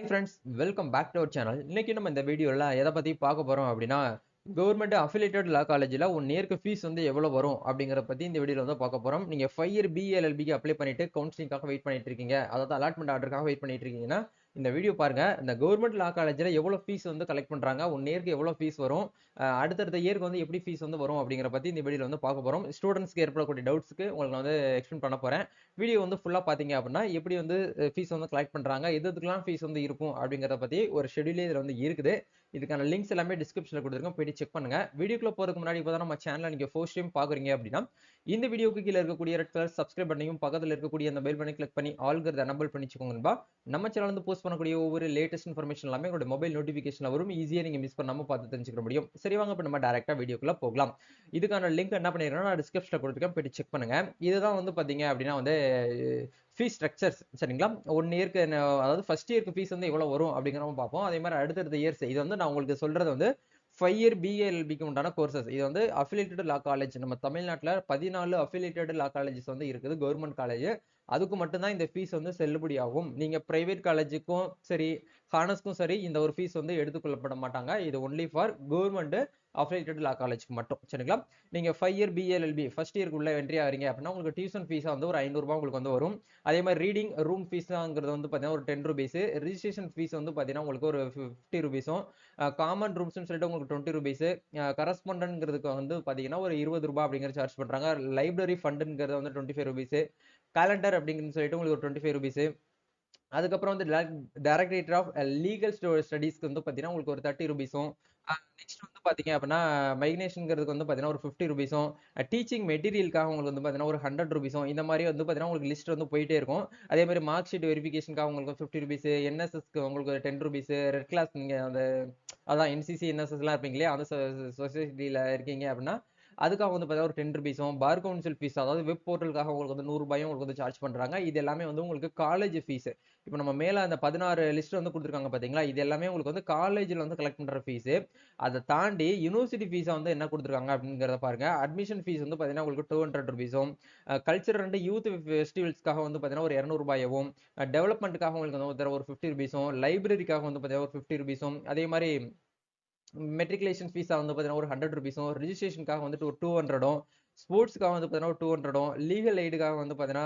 Hi friends, welcome back to our channel. இன்னைக்கு நம்ம இந்த வீடியோல எதை பத்தி பார்க்க போறோம் அப்படின்னா, கவர்மெண்ட் அஃபிலியேட்டட் லா காலேஜ்ல ஒன் இயருக்கு ஃபீஸ் வந்து எவ்வளவு வரும் அப்படிங்கறத பத்தி இந்த வீடியோல வந்து பார்க்க போறோம். நீங்க 5 இயர் பிஏஎல்எல்பிக்கு அப்ளை பண்ணிட்டு கவுன்சிலிங்காக வெயிட் பண்ணிட்டு இருக்கீங்க, அதாவது அலாட்மெண்ட் ஆர்டருக்காக வெயிட் பண்ணிட்டு இருக்கீங்கன்னா இந்த வீடியோ பாருங்க. இந்த கவர்மெண்ட் லா காலேஜ்ல எவ்வளவு ஃபீஸ் வந்து கலெக்ட் பண்றாங்க, ஒன் இயருக்கு எவ்வளவு ஃபீஸ் வரும், அடுத்தடுத்த இயருக்கு வந்து எப்படி ஃபீஸ் வந்து வரும் அப்படிங்கிற பத்தி இந்த வீடியோல வந்து பார்க்க போறோம். ஸ்டூடெண்ட்ஸ்க்கு ஏற்படக்கூடிய டவுட்ஸ்க்கு உங்களுக்கு நான் வந்து எக்ஸ்பிளைன் பண்ண போறேன். வீடியோ வந்து ஃபுல்லா பாத்தீங்க அப்படின்னா எப்படி வந்து ஃபீஸ் வந்து கலெக்ட் பண்றாங்க, எதுக்கெல்லாம் ஃபீஸ் வந்து இருக்கும் அப்படிங்கறத பத்தி ஒரு ஷெட்யூலே இதுல வந்து இருக்குது. இதுக்கான லிங்க்ஸ் எல்லாமே டிஸ்கிரிப்ஷன்ல கொடுத்துருக்கோம், போயிட்டு செக் பண்ணுங்க. வீடியோக்குள்ள போறதுக்கு முன்னாடி இப்பதான் நம்ம சேனலை நீங்க ஃபர்ஸ்ட் டைம் பாக்குறீங்க அப்படின்னா இந்த வீடியோக்கு கீழே இருக்கக்கூடிய ரெட் கலர் சப்ஸ்கிரைப் பண்ணியும் பக்கத்துல இருக்கக்கூடிய அந்த பெல் பண்ணி கிளிக் பண்ணி ஆல்ங்கிறத எனபிள் பண்ணிச்சுக்கோங்க நண்பா. நம்ம சேனல் வந்து போஸ்ட் பண்ணக்கூடிய ஒவ்வொரு லேட்டஸ்ட் இன்ஃபர்மேஷன் எல்லாமே உங்களோட மொபைல் நோட்டிபிகேஷன்ல வரும், ஈஸியா நீங்க மிஸ் பண்ணாம பார்த்து தெரிஞ்சுக்க முடியும். சரி, வாங்க இப்ப நம்ம டைரக்டா வீடியோக்குள்ள போகலாம். இதுக்கான லிங்க் என்ன பண்ணிருக்கேன், நான் டிஸ்கிரிப்ஷன்ல கொடுத்துருக்கேன், போயிட்டு செக் பண்ணுங்க. இதுதான் வந்து பாத்தீங்க அப்படின்னா வந்து ஃபீஸ் ஸ்ட்ரக்சர்ஸ். சரிங்களா, ஒன் இயருக்கு அதாவது ஃபர்ஸ்ட் இயருக்கு ஃபீஸ் வந்து எவ்வளவு வரும் அப்படிங்கிறத பார்ப்போம். அதே மாதிரி அடுத்தடுத்த இயர்ஸ் இது வந்து நான் உங்களுக்கு சொல்றது வந்து 5 இயர் பிஏஎல்பிக்கு உண்டான கோர்சஸ். இது வந்து அஃபிலியேட்டட் லா காலேஜ். நம்ம தமிழ்நாட்டில் 14 அஃபிலியேட்டட் லா காலேஜஸ் வந்து இருக்குது, கவர்மெண்ட் காலேஜ். அதுக்கு மட்டும்தான் இந்த ஃபீஸ் வந்து செல்லுபடி ஆகும். நீங்க பிரைவேட் காலேஜுக்கும் சரி, ஹானஸ்க்கும் சரி இந்த ஒரு ஃபீஸ் வந்து எடுத்துக்கொள்ளப்பட மாட்டாங்க. இது ஒன்லி ஃபார் கவர்மெண்ட் அஃபிலியேட்டட் லா காலேஜ்க்கு மட்டும். சரிங்களா, நீங்க 5 இயர் பிஏஎல்எல்பி ஃபர்ஸ்ட் இயருக்கு உள்ள என்ட்ரி ஆகிறீங்க அப்படின்னா உங்களுக்கு டியூஷன் ஃபீஸா வந்து ஒரு 500 ரூபாய் உங்களுக்கு வந்து வரும். அதே மாதிரி ரீடிங் ரூம் ஃபீஸ்ங்கிறது வந்து பாத்தீங்கன்னா ஒரு 10 ருபீஸ். ரிஜிஸ்ட்ரேஷன் ஃபீஸ் வந்து பாத்தீங்கன்னா உங்களுக்கு ஒரு 50 ருபீஸும், காமன் ரூம்ஸ்னு சொல்லிட்டு உங்களுக்கு 20 ருபீஸ், கரஸ்பாண்டன்ட்ங்கிறதுக்கு வந்து பாத்தீங்கன்னா ஒரு 20 ரூபாய் அப்படிங்கிற சார்ஜ் பண்றாங்க. லைப்ரரி ஃபண்டுங்கிறது வந்து 25 ருபீஸ், கேலண்டர் அப்படிங்கிறது சொல்லிட்டு உங்களுக்கு ஒரு 25 ருபீஸ். அதுக்கப்புறம் வந்து டைரக்டரேட் ஆஃப் லீகல் ஸ்டடீஸ்க்கு வந்து பாத்தீங்கன்னா உங்களுக்கு ஒரு 30 ருபீஸும், நெக்ஸ்ட் வந்து பாத்தீங்க அப்படின்னா மைக்னேஷன்ங்கிறதுக்கு வந்து பாத்தீங்கன்னா ஒரு 50 ருபீஸும், டீச்சிங் மெட்டீரியலுக்காக உங்களுக்கு வந்து பாத்தீங்கன்னா ஒரு 100 ருபீஸும், இந்த மாதிரி வந்து பாத்தீங்கன்னா உங்களுக்கு லிஸ்ட் வந்து போயிட்டே இருக்கும். அதே மாதிரி மார்க் ஷீட் வெரிஃபிகேஷனுக்காக உங்களுக்கு 50 ருபீஸ், என்எஸ்எஸ்க்கு உங்களுக்கு 10 ருபீஸ், ரெட் கிளாஸ் நீங்க அந்த அதான் என்சிசி என்எஸ்எஸ் எல்லாம் இருப்பீங்களே அந்த சொசைட்டில இருக்கீங்க அப்படின்னா அதுக்காக வந்து பார்த்தா ஒரு 10 ருபீஸும், பார் கவுன்சில் ஃபீஸ் அதாவது வெப் போர்ட்டலுக்காக உங்களுக்கு வந்து 100 ரூபாயும் உங்களுக்கு வந்து சார்ஜ் பண்றாங்க. இது எல்லாமே வந்து உங்களுக்கு காலேஜ் ஃபீஸ். இப்போ நம்ம மேல அந்த 16 லிஸ்ட் வந்து கொடுத்துருக்காங்க பாத்தீங்களா, இது எல்லாமே உங்களுக்கு வந்து காலேஜ்ல வந்து கலெக்ட் பண்ற ஃபீஸ். அதை தாண்டி யூனிவர்சிட்டி ஃபீஸா வந்து என்ன கொடுத்துருக்காங்க அப்படிங்கறத பாருங்க. அட்மிஷன் ஃபீஸ் வந்து பாத்தீங்கன்னா உங்களுக்கு 200 ருபீஸும், கல்ச்சரல் அண்ட் யூத் ஃபெஸ்டிவல்ஸ்க்காக வந்து பாத்தீங்கன்னா ஒரு 200 ரூபாயும், டெவலப்மெண்ட்டுக்காக உங்களுக்கு வந்து ஒரு 50 ருபீஸும், லைப்ரரிக்காக வந்து பாத்தீங்கன்னா ஒரு 50 ருபீஸும், அதே மாதிரி மெட்ரிகுலேஷன் ஃபீஸா வந்து பாத்தீங்கன்னா ஒரு 100 ருபீஸும், ரிஜிஸ்ட்ரேஷனுக்காக வந்துட்டு ஒரு 200ம், ஸ்போர்ட்ஸ்க்காக வந்து பாத்தீங்கன்னா ஒரு 200ம், லீகல் எய்டுக்காக வந்து பாத்தீங்கன்னா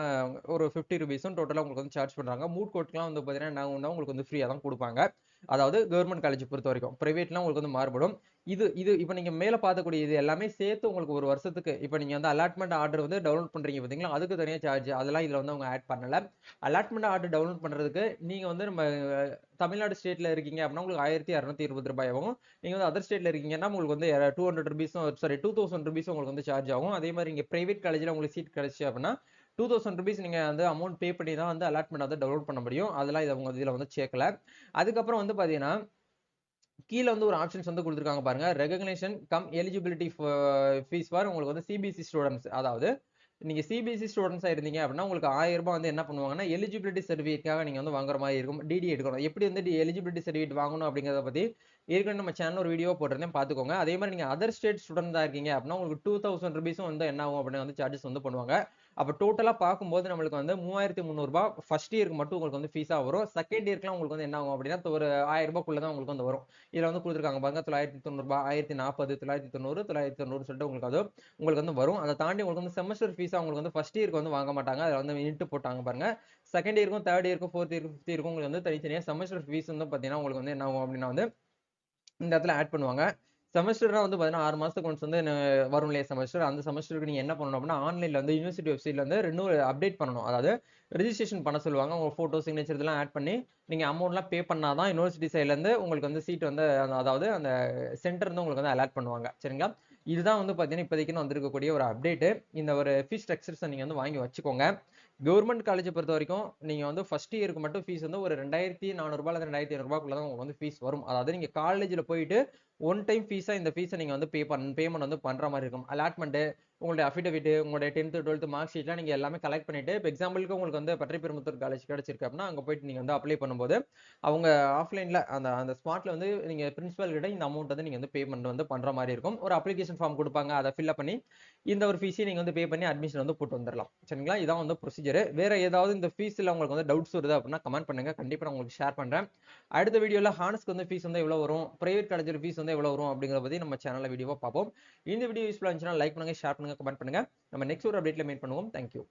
ஒரு 50 ருபீஸும் டோட்டலா உங்களுக்கு வந்து சார்ஜ் பண்றாங்க. மூட் கோர்ட்லாம் வந்து பாத்தீங்கன்னா என்ன உங்களுக்கு வந்து ஃப்ரீயா தான் கொடுப்பாங்க. அதாவது கவர்மெண்ட் காலேஜ் பொறுத்த வரைக்கும். பிரைவேட்லாம் உங்களுக்கு வந்து மாறுபடும். இது இது இப்போ நீங்க மேல பார்க்கக்கூடிய இது எல்லாமே சேர்த்து உங்களுக்கு ஒரு வருஷத்துக்கு இப்போ நீங்க வந்து அலாட்மெண்ட் ஆர்டர் வந்து டவுன்லோட் பண்றீங்க பாத்தீங்களா, அதுக்கு தனியா சார்ஜ். அதெல்லாம் இதுல வந்து அவங்க ஆட் பண்ணல. அலாட்மெண்ட் ஆர்டர் டவுன்லோட் பண்றதுக்கு நீங்க வந்து நம்ம தமிழ்நாடு ஸ்டேட்ல இருக்கீங்க அப்படின்னா உங்களுக்கு 1620 ரூபாய் ஆகும். நீங்க வந்து அதர் ஸ்டேட்ல இருக்கீங்கன்னா உங்களுக்கு வந்து 200 ருபீஸும் சாரி 2000 ருபீஸும் உங்களுக்கு வந்து சார்ஜ் ஆகும். அதே மாதிரி நீங்க பிரைவேட் காலேஜ்ல உங்களுக்கு சீட் கிடைச்சு அப்படின்னா 2000 ருபீஸ் நீங்க வந்து அமௌண்ட் பே பண்ணி தான் வந்து அலாட்மெண்ட் வந்து டவுன்லோட் பண்ண முடியும். அதெல்லாம் இது அவங்க இதுல வந்து சேர்க்கல. அதுக்கப்புறம் வந்து பாத்தீங்கன்னா கீழ வந்து ஒரு ஆப்ஷன்ஸ் வந்து கொடுத்துருக்காங்க பாருங்க. Recognition come eligibility fees for உங்களுக்கு வந்து சிபிஎஸ்இ ஸ்டூடெண்ட்ஸ். அதாவது நீங்க சிபிஎஸ்இ ஸ்டூடெண்ட்ஸா இருந்தீங்க அப்படின்னா உங்களுக்கு 1000 ரூபாய் வந்து என்ன பண்ணுவாங்கன்னா எலிஜிபிலிட்டி சர்டிஃபிகேட்காக நீங்க வந்து வாங்குற மாதிரி இருக்கும். டிடி எடுக்கணும். எப்படி வந்து எலிஜிபிலிட்டி சர்டிஃபிகேட் வாங்கணும் அப்படிங்கறத பத்தி ஏற்கனவே நம்ம சேனல் ஒரு வீடியோ போட்டிருந்தேன், பாத்துக்கோங்க. அதே மாதிரி நீங்க அதர் ஸ்டேட் ஸ்டூடெண்ட் தான் இருக்கீங்க அப்படின்னா உங்களுக்கு 2000 ருபீஸும் வந்து என்ன ஆகும் அப்படின்னு வந்து சார்ஜஸ் வந்து பண்ணுவாங்க. அப்ப டோட்டலா பார்க்கும்போது நம்மளுக்கு வந்து 3300 ரூபாய் ஃபர்ஸ்ட் இயருக்கு மட்டும் உங்களுக்கு வந்து ஃபீஸா வரும். செகண்ட் இயர்க்குலாம் உங்களுக்கு வந்து என்ன ஆகும் அப்படின்னா ஒரு 1000 ரூபாய்க்குள்ள தான் உங்களுக்கு வந்து வரும். இதுல வந்து கொடுத்துருக்காங்க பாருங்க, 990 ரூபாய், 1040, 990, 990 சொல்லிட்டு உங்களுக்கு அது உங்களுக்கு வந்து வரும். அதை தாண்டி உங்களுக்கு வந்து செமஸ்டர் ஃபீஸா உங்களுக்கு வந்து ஃபர்ஸ்ட் இயருக்கு வந்து வாங்க மாட்டாங்க. அதுல வந்து இன்ட்டு போட்டாங்க பாருங்க. செகண்ட் இயருக்கும், தேர்ட் இயருக்கும், ஃபோர்த் இயருக்கும், ஃபிஃப்த் இயருக்கும் உங்களுக்கு வந்து தனித்தனியா செமஸ்டர் ஃபீஸ் வந்து பாத்தீங்கன்னா உங்களுக்கு வந்து என்ன ஆகும் அப்படின்னா வந்து இந்த இடத்துல ஆட் பண்ணுவாங்க. செமஸ்டர்னா வந்து பாத்தீங்கன்னா 6 மாசத்துக்கு ஒன்ஸ் வந்து வரும் இல்லையா செமஸ்டர். அந்த செமஸ்டருக்கு நீங்க என்ன பண்ணணும் அப்படின்னா ஆன்லைன்ல வந்து யூனிவர்சிட்டி வெப்சைட்ல வந்து ரெனியூவல் அப்டேட் பண்ணணும். அதாவது ரெஜிஸ்ட்ரேஷன் பண்ண சொல்லுவாங்க. உங்க போட்டோ, சிக்னேச்சர் இதெல்லாம் ஆட் பண்ணி நீங்க அமௌண்ட்லாம் பே பண்ணாதான் யூனிவர்சிட்டி சைட்ல இருந்து உங்களுக்கு வந்து சீட் வந்து அதாவது அந்த சென்டர் வந்து உங்களுக்கு வந்து அலாட் பண்ணுவாங்க. சரிங்களா, இதுதான் வந்து பாத்தீங்கன்னா இப்போதைக்கு வந்திருக்கக்கூடிய ஒரு அப்டேட். இந்த ஒரு ஃபீஸ் ஸ்ட்ரக்சர்ஸ் நீங்க வந்து வாங்கி வச்சுக்கோங்க. கவர்மெண்ட் காலேஜ் பொறுத்த வரைக்கும் நீங்க வந்து ஃபர்ஸ்ட் இயருக்கு மட்டும் ஃபீஸ் வந்து ஒரு 2400 ரூபாய் அல்லது 2500 ரூபாய்க்குள்ள தான் உங்களுக்கு வந்து ஃபீஸ் வரும். அதாவது நீங்க காலேஜ்ல போயிட்டு ஒன் டைம் ஃபீஸா இந்த ஃபீஸை நீங்க வந்து பேமெண்ட் வந்து பண்ற மாதிரி இருக்கும். அலாட்மெண்ட் உங்களுடைய அஃபிடவிட், உங்களுடைய 10th 12th மார்க் ஷீட்லாம் நீங்க எல்லாமே கலெக்ட் பண்ணிட்டு, இப்போ எக்ஸாம்பிளுக்கு உங்களுக்கு வந்து பற்றிப்பெரும்புத்தூர் காலேஜ் கிடைச்சிருக்கு அப்படின்னா, அங்க போயிட்டு நீங்க வந்து அப்ளை பண்ணும்போது, அவங்க ஆஃப்லைன்ல அந்த அந்த ஸ்பாட்ல வந்து நீங்க பிரின்சிபல் கிட்ட இந்த அமௌண்ட் வந்து நீங்க வந்து பேமெண்ட் வந்து பண்ற மாதிரி இருக்கும். ஒரு அப்ளிகேஷன் ஃபார்ம் கொடுப்பாங்க, அதை ஃபில்அப் பண்ணி இந்த ஒரு ஃபீஸையும் நீங்க வந்து பே பண்ணி அட்மிஷன் வந்து போட்டு வந்துடலாம். சரிங்களா? இதான் வந்து ப்ரொசீஜர். வேற ஏதாவது இந்த ஃபீஸ்ல உங்களுக்கு வந்து டவுட்ஸ் வருது அப்படின்னா கமெண்ட் பண்ணுங்க. கண்டிப்பா நான் உங்களுக்கு ஷேர் பண்றேன். அடுத்த வீடியோல ஹானஸ்க்கு வந்து ஃபீஸ் வந்து எவ்வளவு வரும், பிரைவேட் காலேஜ்ல ஃபீஸ் வந்து எவ்வளவு வரும் அப்படிங்கறத பத்தி நம்ம சேனல்ல வீடியோவா பார்ப்போம். இந்த வீடியோ யூஸ்ஃபுல்லா இருந்துச்சுன்னா லைக் பண்ணுங்க, ஷேர் பண்ணுங்க, கமெண்ட் பண்ணுங்க. நம்ம நெக்ஸ்ட் ஒரு அப்டேட்ல மீட் பண்ணுவோம். தேங்க்யூ.